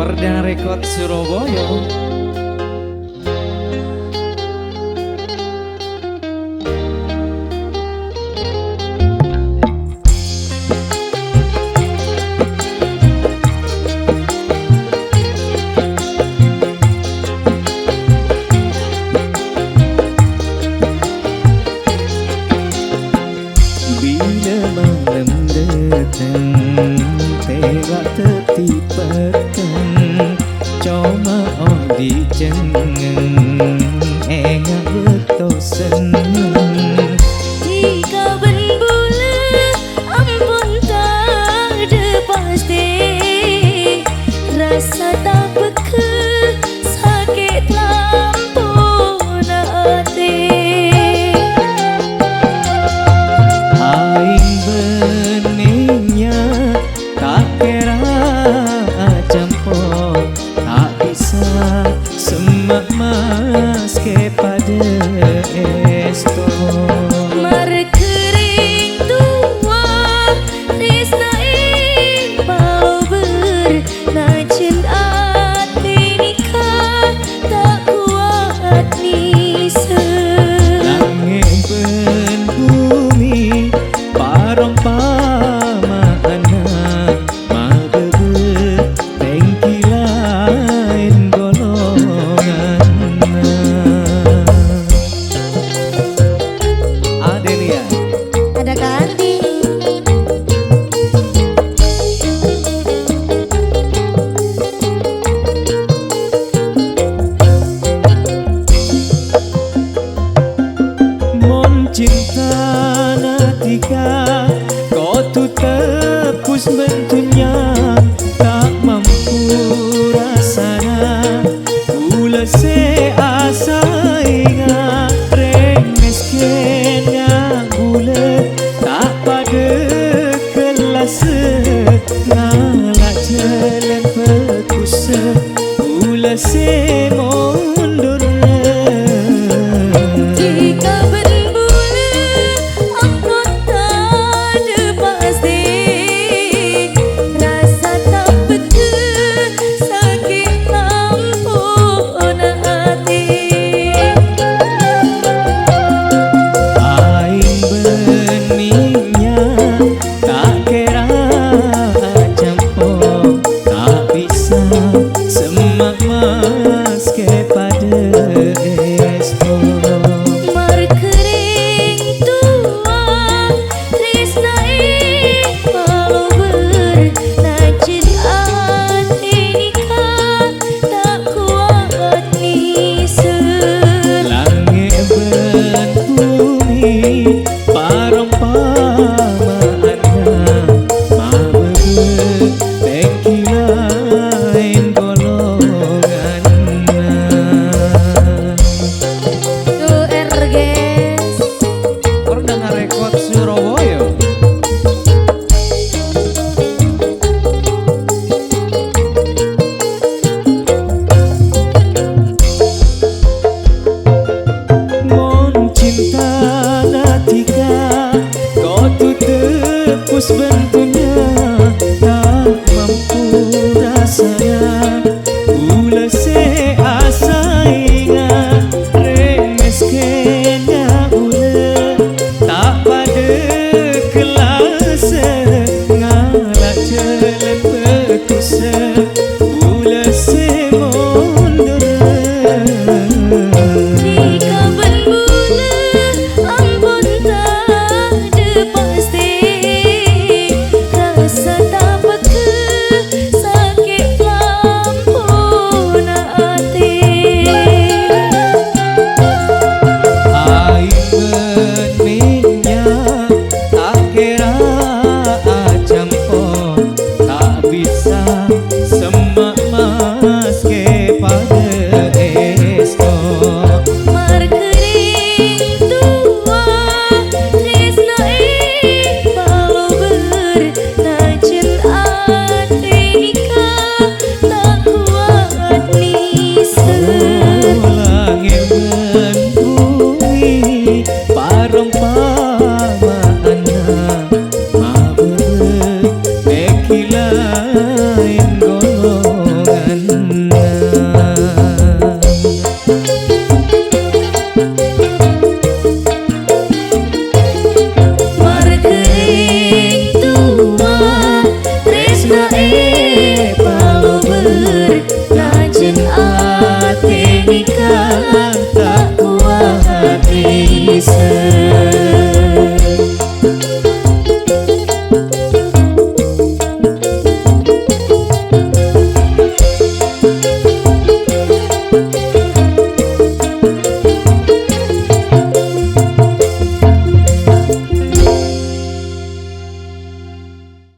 Perdana Rekod Surabaya. Bila malam datang tega tertipatkan cuma di jangan enggak betul senang jika berbula ampun tak ada pasti rasa tak beka sakit lampun hati aing beningnya tak kira campur tak bisa semak mas kepada esto Merkering tua Risna impau bernacin hati nikah tak kuat nisa langit ben bumi parong pamana mabeber tengki lain golongan Adelia ada Kandi mon cinta natika kau tu tepus bentunya tak mampu rasana ula se